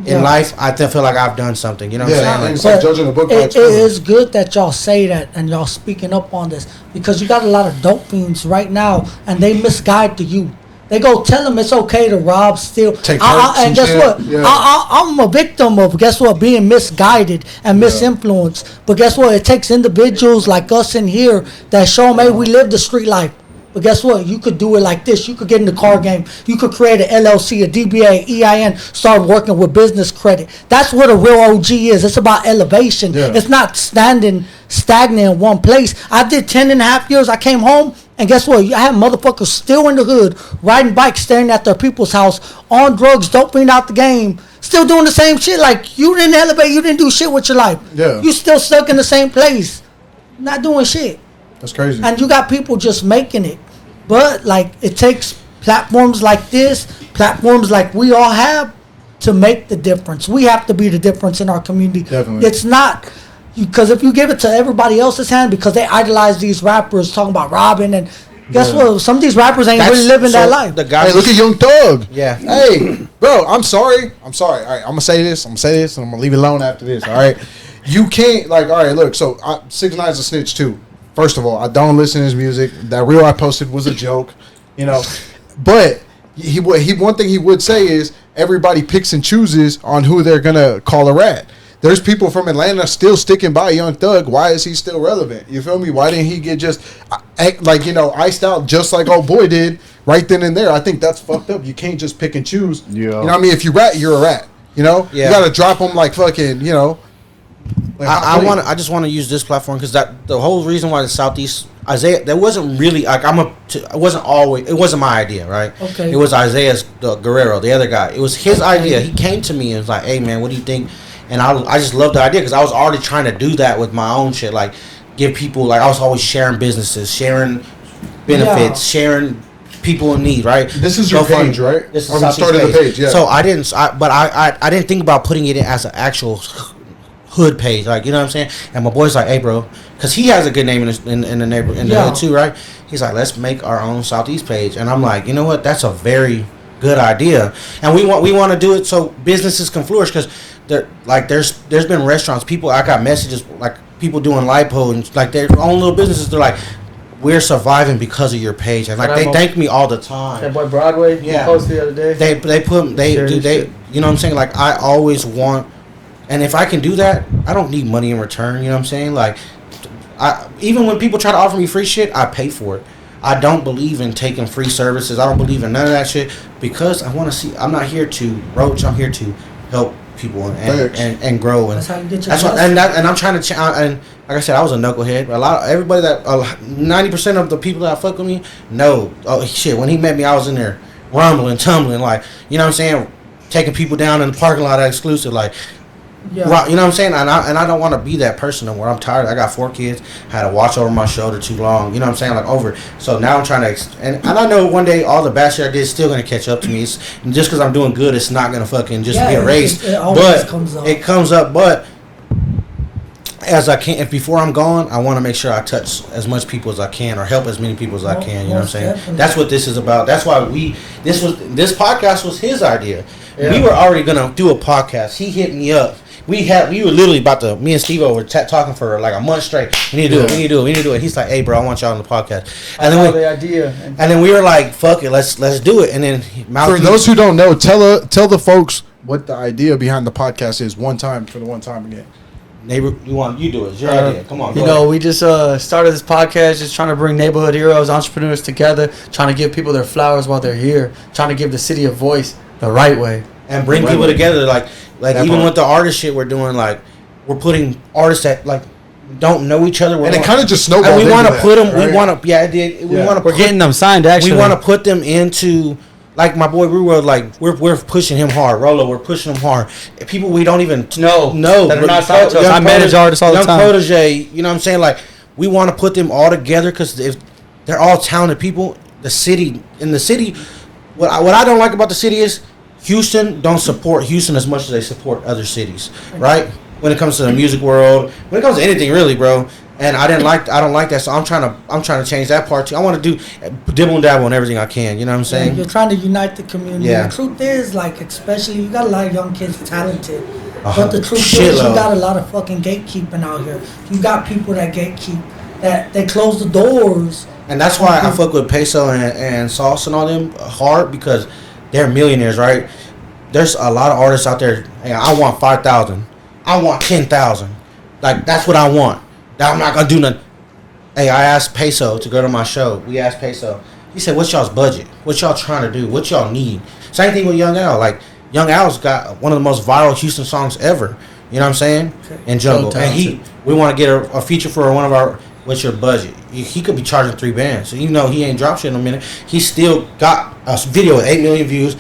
in life, I feel like I've done something. You know what I'm saying? Like, it's like judging a book. It is good that y'all say that and y'all speaking up on this because you got a lot of dope fiends right now and they misguide the youth. They go tell them it's okay to rob, steal. And guess what? Yeah. I'm a victim of, guess what, being misguided and misinfluenced. But guess what? It takes individuals like us in here that show them, hey, we live the street life. But guess what? You could do it like this. You could get in the car game. You could create an LLC, a DBA, EIN, start working with business credit. That's what a real OG is. It's about elevation. Yeah. It's not standing stagnant in one place. I did 10.5 years. I came home. And guess what? I have motherfuckers still in the hood, riding bikes, staring at their people's house, on drugs, doping out the game, still doing the same shit. Like, you didn't elevate, you didn't do shit with your life. Yeah. You still stuck in the same place, not doing shit. That's crazy. And you got people just making it. But, like, it takes platforms like this, platforms like we all have, to make the difference. We have to be the difference in our community. Definitely. It's not... Because if you give it to everybody else's hand, because they idolize these rappers talking about robbing, and guess what? Some of these rappers ain't really living that life. Hey, look at Young Thug. Yeah. Hey, bro, I'm sorry. All right, I'm gonna say this, and I'm gonna leave it alone after this. All right. You can't, like, all right, look. So 6ix9ine's a snitch too. First of all, I don't listen to his music. That reel I posted was a joke, you know. But he one thing he would say is everybody picks and chooses on who they're gonna call a rat. There's people from Atlanta still sticking by Young Thug. Why is he still relevant? You feel me? Why didn't he get just, like, you know, iced out just like old boy did right then and there? I think that's fucked up. You can't just pick and choose. Yeah. You know what I mean? If you rat, you're a rat. You know? Yeah. You got to drop them like fucking, you know. Like I just want to use this platform because the whole reason why the Southeast, Isaiah, there wasn't really, like, it wasn't my idea, right? Okay. It was Isaiah's Guerrero, the other guy. It was his idea. He came to me and was like, hey, man, what do you think? And I just loved the idea because I was already trying to do that with my own shit. Like, give people, like, I was always sharing businesses, sharing benefits, sharing people in need, right? This is your page, right? This is the start of the page, yeah. So I didn't think about putting it in as an actual hood page, like, you know what I'm saying? And my boy's like, hey, bro, because he has a good name in the neighborhood, in the hood too, right? He's like, let's make our own Southeast page. And I'm like, you know what? That's a very good idea. And we want to do it so businesses can flourish because there's been restaurants, people, I got messages, like, people doing lipo and, like, their own little businesses, they're like, we're surviving because of your page. And, like, they thank me all the time. That boy Broadway, he posted the other day. They you know what I'm saying? Like, I always want, and if I can do that, I don't need money in return, you know what I'm saying? Like, even when people try to offer me free shit, I pay for it. I don't believe in taking free services. I don't believe in none of that shit because I want to see, I'm not here to roach, I'm here to help people and grow. And that's how you get your that's what, and I'm trying to and like I said, I was a knucklehead. Everybody that 90% of the people that fuck with me know. Oh shit! When he met me, I was in there rumbling, tumbling, like you know what I'm saying, taking people down in the parking lot at Exclusive, like. Yeah. You know what I'm saying? And I don't want to be that person no more. I'm tired. I got 4 kids. I had to watch over my shoulder too long. You know what I'm saying? Like over. So now I'm trying to and I know one day all the bad shit I did is still going to catch up to me. It's, just because I'm doing good, it's not going to fucking just be erased. It always comes up. It comes up. But as I can, if before I'm gone, I want to make sure I touch as much people as I can or help as many people as I can. You know what I'm saying? Definitely. That's what this is about. That's why this podcast was his idea. Yeah. We were already going to do a podcast. He hit me up. We were literally about to. Me and Stevoo were talking for like a month straight. We need to do it. We need to do it. He's like, "Hey, bro, I want y'all on the podcast." And then the idea. And then we were like, "Fuck it, let's do it." And then for those who don't know, tell the folks what the idea behind the podcast is. One time again. Neighbor, you do it. It's your idea. Come on. You know, we just started this podcast just trying to bring neighborhood heroes, entrepreneurs together, trying to give people their flowers while they're here, trying to give the city a voice the right way, and bring people together like even with the artist shit we're doing, like we're putting artists that like don't know each other, and it kind of just snowballed. And we want to put them. Right? We want to. Yeah, it did. We're getting them signed. Actually, we want to put them into like my boy Rural. Like we're pushing him hard. Rolo, we're pushing him hard. People we don't even know that are not signed to us. I manage artists all the time. Young protege. You know what I'm saying? Like we want to put them all together because if they're all talented people, the city. What I don't like about the city is Houston don't support Houston as much as they support other cities, right? When it comes to the music world, when it comes to anything really, bro. And I don't like that, so I'm trying to change that part too. I want to do dibble and dabble on everything I can. You know what I'm saying? You're trying to unite the community. Yeah. The truth is, like, especially you got a lot of young kids talented, but the truth is, Shitload. you got a lot of fucking gatekeeping out here. You got people that gatekeep, that they close the doors. And that's why I fuck with Peso and Sauce and all them hard because they're millionaires, right? There's a lot of artists out there. Hey, I want 5,000. I want 10,000. Like that's what I want. Now I'm not gonna do nothing. Hey, I asked Peso to go to my show. We asked Peso. He said, "What's y'all's budget? What y'all trying to do? What y'all need?" Same thing with Young Al. Like Young Al's got one of the most viral Houston songs ever. You know what I'm saying? In Jungle. So and we want to get a feature for one of our. What's your budget? He could be charging 3 bands. So even though he ain't dropped shit in a minute, he still got a video with 8 million views.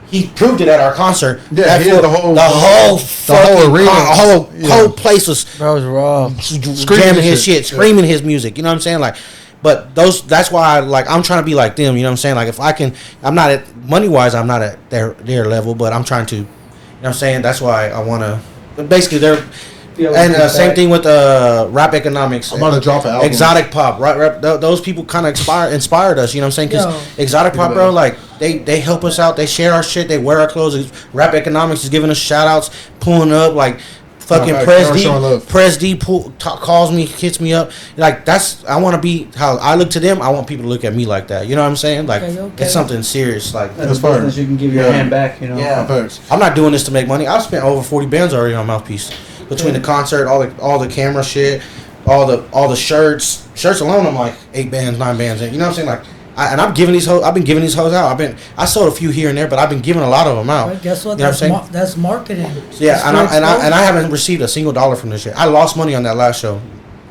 He proved it at our concert. Yeah, he had the whole arena, whole place was raw, jamming his shit, screaming his music. You know what I'm saying? Like, but that's why I'm trying to be like them. You know what I'm saying? Like if I can, I'm not at money wise, I'm not at their level, but I'm trying to. You know what I'm saying? That's why I want to. Basically, they're. And same thing with rap economics. I'm gonna drop an album. Exotic pop, right? Those people kind of inspired us. You know what I'm saying? Because exotic pop, bro, like they help us out. They share our shit. They wear our clothes. Rap economics is giving us shout outs, pulling up like fucking Press D calls me, hits me up. Like that's I want to be how I look to them. I want people to look at me like that. You know what I'm saying? Like it's something serious. Like that's business you can give your hand back. You know? Yeah. I'm not doing this to make money. I've spent over 40 bands already on Mouthpiece. Between the concert, all the camera shit, all the shirts alone, I'm like 8 bands, 9 bands. You know what I'm saying? Like, I've been giving these hoes out. I sold a few here and there, but I've been giving a lot of them out. Right, guess what? You know what I'm saying? That's marketing. Yeah, and I haven't received a single dollar from this shit. I lost money on that last show.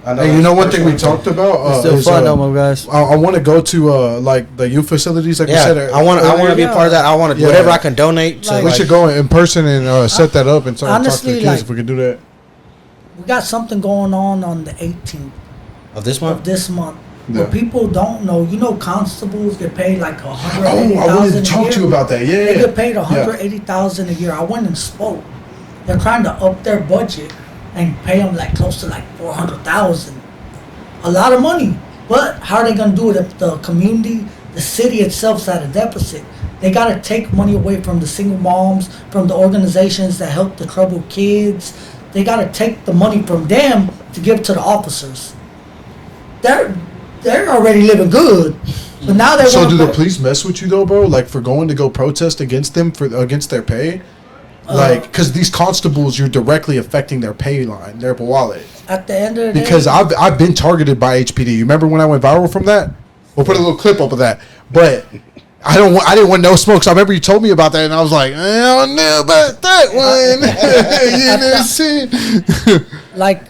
Hey, you know one thing we talked about? It's still fun, though, guys. I want to go to like the youth facilities, like you said. I want to be a part of that. I want to whatever I can donate. Like, we should go in person and set that up and talk to the kids like, if we can do that. We got something going on the 18th of this month. Yeah. But people don't know. You know, constables get paid like $180,000 I wanted to talk to you about that. Yeah, they get paid $180,000 a year. I went and spoke. They're trying to up their budget and pay them like close to like $400,000. A lot of money. But how are they gonna do it if the community, the city itself's at a deficit? They gotta take money away from the single moms, from the organizations that help the troubled kids. They gotta take the money from them to give to the officers. They're already living good, but now they. So do the police mess with you though, bro? Like for going to go protest against them against their pay? Like, because these constables, you're directly affecting their pay line, their wallet. At the end of the day, because I've been targeted by HPD. You remember when I went viral from that? We'll put a little clip up of that. But I didn't want no smoke. So I remember you told me about that, and I was like, I don't know about that one. You know, Like,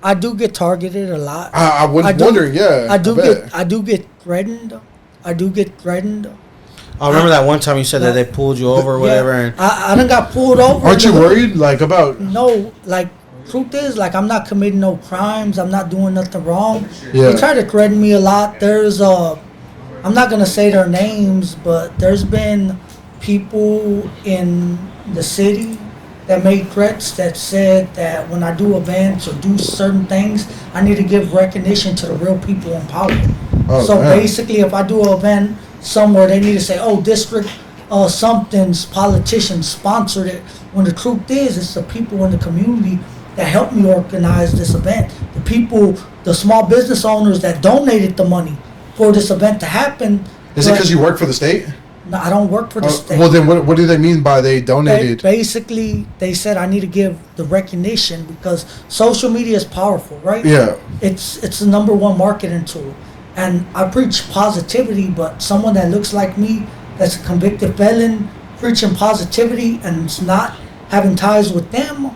I do get targeted a lot. I was wondering. Yeah, I do get threatened. I remember that one time you said that they pulled you over or whatever. And I done got pulled over. Aren't you worried, like, about? No, like, truth is, like, I'm not committing no crimes. I'm not doing nothing wrong. Yeah. They try to threaten me a lot. There's I'm not gonna say their names, but there's been people in the city that made threats that said that when I do events or do certain things, I need to give recognition to the real people in power. Oh, So man. basically, if I do an event somewhere, they need to say, "Oh, district something's politician sponsored it." When the truth is, it's the people in the community that helped me organize this event. The people, the small business owners that donated the money for this event to happen. Is it because you work for the state? No, I don't work for the state. Well, then what do they mean by they donated? Basically, they said I need to give the recognition because social media is powerful, right? Yeah. It's the number one marketing tool. And I preach positivity, but someone that looks like me, that's a convicted felon, preaching positivity and it's not having ties with them,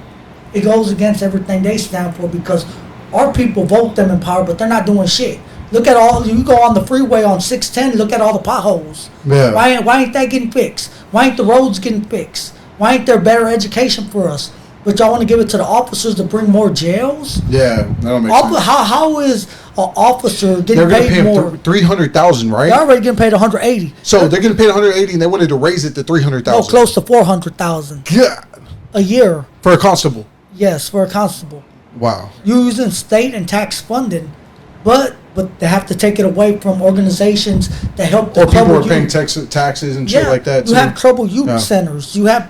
it goes against everything they stand for because our people vote them in power, but they're not doing shit. Look at you go on the freeway on 610, look at all the potholes. Yeah. Why ain't that getting fixed? Why ain't the roads getting fixed? Why ain't there better education for us? But y'all want to give it to the officers to bring more jails? Yeah, that'll make sense. How is an officer They're getting going to paid pay more? him $300,000, right? They're already getting paid $180. So they're getting paid $180, and they wanted to raise it to $300,000. No, close to $400,000 Yeah, a year. for a constable. Yes, for a constable. Wow. Using state and tax funding, but they have to take it away from organizations that help the Or people troubled are paying youth. taxes and shit like that too. You have trouble youth Yeah. centers. You have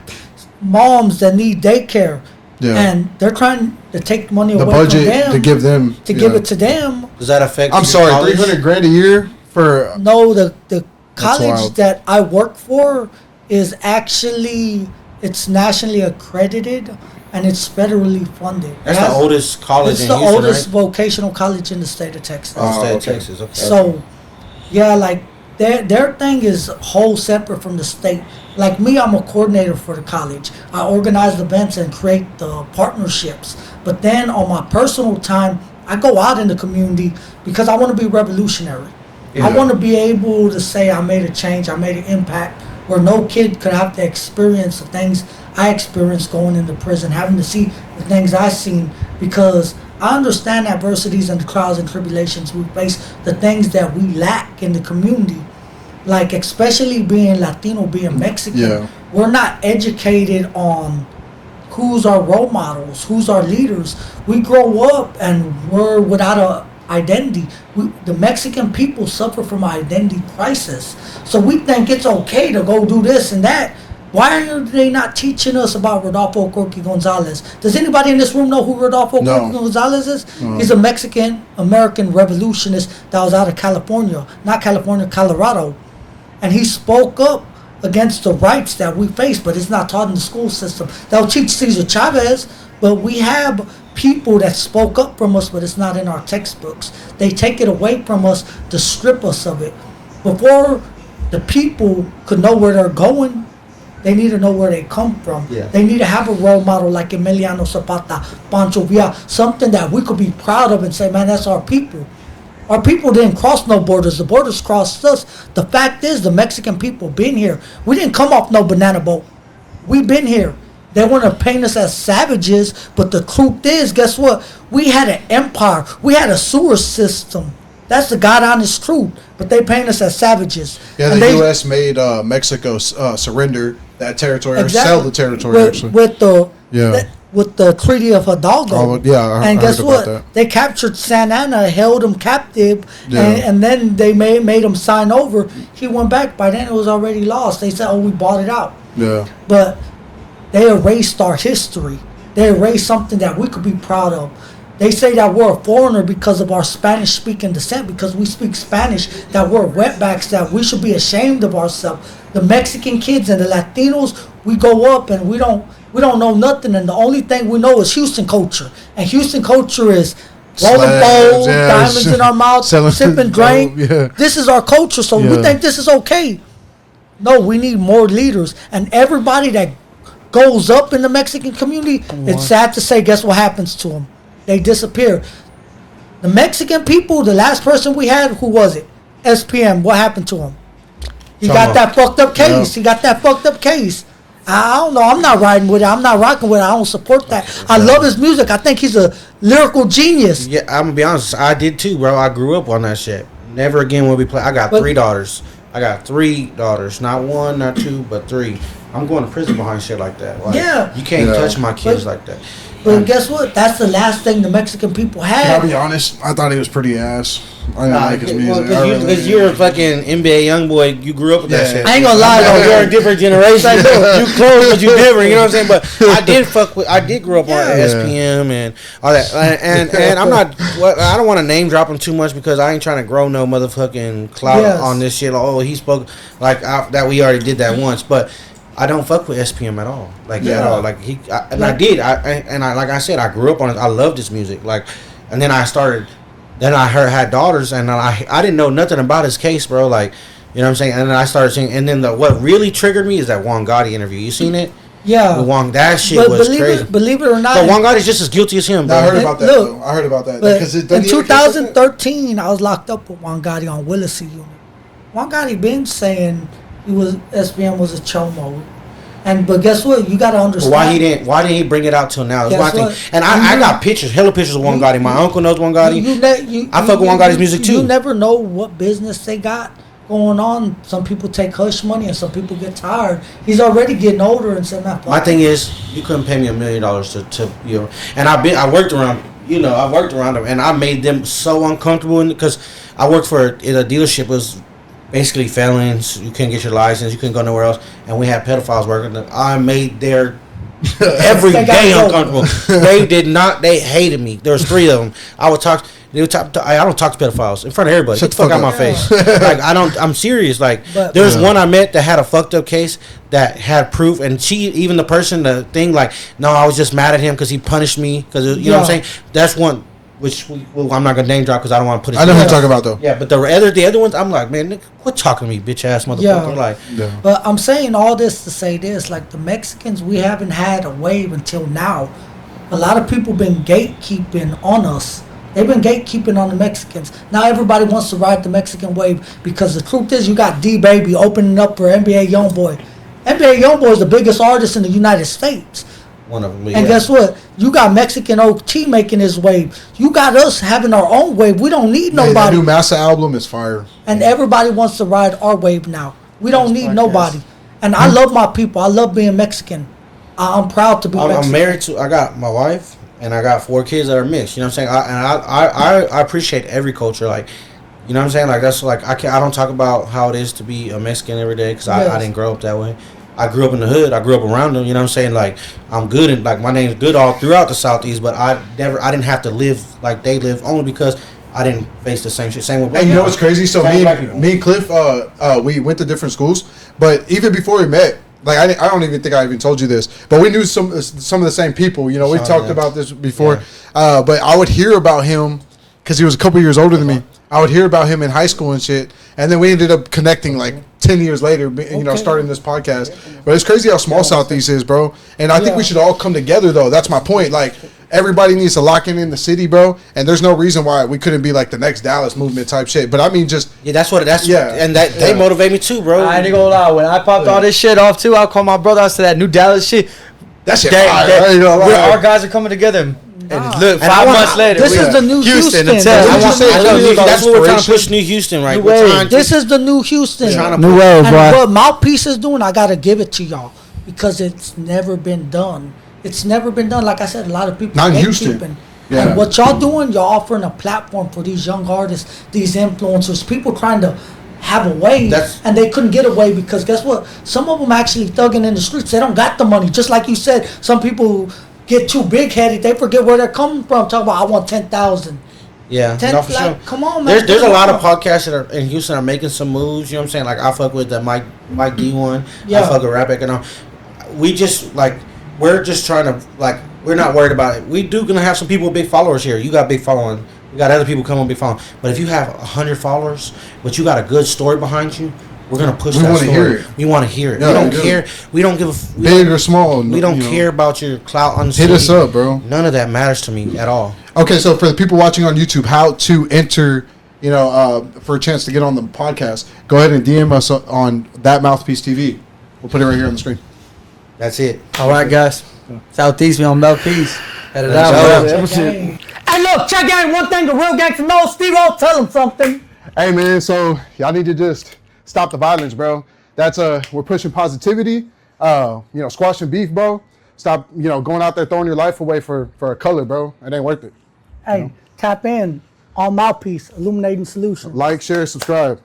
moms that need daycare, Yeah. and they're trying to take money The away budget from them to give them give it to them. does that affect? I'm your sorry, college? $300,000 a year for No, the college wild. that I work for is actually it's nationally accredited and it's federally funded. That's It the has- oldest college It's in the Houston, oldest right? vocational college in the state of Texas. Oh, state of okay. Texas. Okay. So, yeah, like their thing is whole separate from the state. Like me, I'm a coordinator for the college. I organize events and create the partnerships. But then on my personal time, I go out in the community because I want to be revolutionary. I want to be able to say I made a change, I made an impact, where no kid could have to experience the things I experienced going into prison, having to see the things I seen, because I understand adversities and the trials and tribulations we face, the things that we lack in the community. Like, especially being Latino, being Mexican, Yeah. we're not educated on who's our role models, who's our leaders. We grow up and we're without a identity. The Mexican people suffer from an identity crisis. So we think it's okay to go do this and that. Why are they not teaching us about Rodolfo Corky Gonzalez? Does anybody in this room know who Rodolfo No. Corky Gonzalez is? He's a Mexican-American revolutionist that was out of California. Not California, Colorado. And he spoke up against the rights that we face, but it's not taught in the school system. They'll teach Cesar Chavez, but we have people that spoke up from us, but it's not in our textbooks. They take it away from us to strip us of it. Before the people could know where they're going, they need to know where they come from. Yeah. They need to have a role model like Emiliano Zapata, Pancho Villa, something that we could be proud of and say, man, that's our people. Our people didn't cross no borders. The borders crossed us. The fact is, the Mexican people been here. We didn't come off no banana boat. We've been here. They want to paint us as savages, but the truth is, guess what? We had an empire. We had a sewer system. That's the God honest truth. But they paint us as savages. Yeah, And the they- U.S. made Mexico surrender that territory or Exactly. sell the territory. with, actually, with the Yeah. with the Treaty of Hidalgo. Oh, yeah, I and heard guess about what? that. They captured Santa Anna, held him captive, Yeah. and then they made him sign over. He went back. By then, it was already lost. They said, "Oh, we bought it out," yeah, but they erased our history. They erased something that we could be proud of. They say that we're a foreigner because of our Spanish-speaking descent, because we speak Spanish, that we're wetbacks, that we should be ashamed of ourselves. The Mexican kids and the Latinos, we go up and we don't know nothing, and the only thing we know is Houston culture. And Houston culture is rolling Slabs, bowls, yeah, diamonds in our mouth, selling sipping drink. dope, yeah. This is our culture, so we Yeah. think this is okay. No, we need more leaders. And everybody that goes up in the Mexican community, it's sad to say, guess what happens to them? They disappear. The Mexican people, the last person we had, who was it? SPM. What happened to him? He got that fucked up case. He got that fucked up case. I don't know. I'm not riding with it. I'm not rocking with it. I don't support that. I love his music. I think he's a lyrical genius. Yeah, I'm gonna be honest. I did too, bro. I grew up on that shit. Never again will we play. I got 3 daughters. Not 1, not 2, but 3. I'm going to prison behind shit like that. Like, you can't touch my kids like that. But guess what? That's the last thing the Mexican people had. Can I be honest? I thought he was pretty ass. I didn't like his music. Because you're a fucking NBA young boy. You grew up with that shit. I ain't gonna lie though. You're a different generation. You close, but you different. You know what I'm saying? But I did grow up on SPM and all that. And I'm not. I don't want to name drop him too much because I ain't trying to grow no motherfucking clout on this shit. Oh, he spoke like that. We already did that once, but. I don't fuck with SPM at all, at all. Like like I said, I grew up on it. I loved his music, and then I started. Then I had daughters, and I didn't know nothing about his case, bro. Like, you know what I'm saying? And then I started seeing, and then what really triggered me is that Juan Gotti interview. You seen it? Yeah. That shit was crazy. Believe it or not, but Juan Gotti's just as guilty as him, bro. I heard about that. Look, I heard about that. Because in 2013, I was locked up with Juan Gotti on Willacy unit. Juan Gotti been saying. SPM was a chomo, but guess what? You gotta understand. Why didn't he bring it out till now? That's my thing. And I got pictures, hella pictures of Juan Gotti. My uncle knows Juan Gotti. I fuck with Juan Gotti's music too. You never know what business they got going on. Some people take hush money, and some people get tired. He's already getting older, and said, "Man, my thing is, you couldn't pay me $1 million to you know." And I worked around. I worked around them, and I made them so uncomfortable because I worked in a dealership. It was basically felons. You couldn't get your license. You couldn't go nowhere else. And we had pedophiles working. I made their every day uncomfortable. They did not. They hated me. There was 3 of them. I would talk. They would talk. I don't talk to pedophiles in front of everybody. Get the fuck out my face. Like I don't. I'm serious. Like there's one I met that had a fucked up case that had proof, and even the thing. Like no, I was just mad at him because he punished me. Because you know what I'm saying. That's one. Which I'm not gonna name drop because I don't want to put it. I know who you're talking about though. Yeah, but the other ones, I'm like, man, quit talking to me, bitch ass motherfucker. But I'm saying all this to say this: like the Mexicans, we haven't had a wave until now. A lot of people been gatekeeping on us. They've been gatekeeping on the Mexicans. Now everybody wants to ride the Mexican wave because the truth is, you got D-Baby opening up for NBA YoungBoy. NBA YoungBoy is the biggest artist in the United States. One of them. And guess what? You got Mexican OT making his wave. You got us having our own wave. We don't need nobody. The new Massa album is fire. And everybody wants to ride our wave now. We don't need nobody. And I love my people. I love being Mexican. I'm proud to be Mexican. I'm married to. I got my wife and I got 4 kids that are mixed. You know what I'm saying? I appreciate every culture. Like, you know what I'm saying? Like that's like I don't talk about how it is to be a Mexican every day because I didn't grow up that way. I grew up in the hood. I grew up around them. You know what I'm saying? Like I'm good and like my name's good all throughout the Southeast. But I didn't have to live like they live only because I didn't face the same shit. Same with black people. You know what's crazy? So me and Cliff, we went to different schools. But even before we met, like I don't even think I even told you this, but we knew some of the same people. You know, we talked about this before. Yeah. But I would hear about him because he was a couple years older than me. I would hear about him in high school and shit, and then we ended up connecting like 10 years later, you know, starting this podcast. But it's crazy how small Southeast is, bro. And I think we should all come together, though. That's my point. Like, everybody needs to lock in the city, bro. And there's no reason why we couldn't be like the next Dallas movement type shit. But I mean, just and they motivate me too, bro. I ain't gonna lie. When I popped all this shit off too, I called my brother. I said that new Dallas shit. That shit fire. Our guys are coming together. And look, 5 months later, this is the new Houston. That's what we're trying to push, New Houston, right? This is the new Houston. New wave, and what Mouthpiece is doing, I gotta give it to y'all because it's never been done. It's never been done. Like I said, a lot of people not in Houston. Yeah. And what y'all doing, y'all offering a platform for these young artists, these influencers, people trying to have a wave, and they couldn't get a wave because guess what? Some of them actually thugging in the streets. They don't got the money. Just like you said, some people get too big headed. They forget where they're coming from. Talk about I want 10,000. Yeah, no, for sure. Come on, man. There's a lot of podcasts that are in Houston are making some moves. You know what I'm saying? Like I fuck with the Mike D one. I fuck with Rap and all. We just we're just trying to we're not worried about it. We gonna have some people with big followers here. You got big following. You got other people coming with big following. But if you have 100 followers, but you got a good story behind you, we're gonna push We that wanna story. hear it. We want to hear it. Yeah, we don't we do. care. We don't give a Big or small. We don't care about your clout on the Hit us street. up, bro. None of that matters to me at all. Okay, so for the people watching on YouTube, how to enter, for a chance to get on the podcast, go ahead and DM us on ThatMouthpieceTV. We'll put it right here on the screen. That's it. All right, guys. Southeast, we on Mouthpiece. Headed Let's out, go. bro. Hey, look, check out one thing the real gangster knows. Stevoo, tell him something. Hey, man, so y'all need to just stop the violence, bro. That's we're pushing positivity, squashing beef, bro. Stop, going out there throwing your life away for a color, bro. It ain't worth it. Hey, tap in on Mouthpiece, Illuminating Solutions. Like, share, subscribe.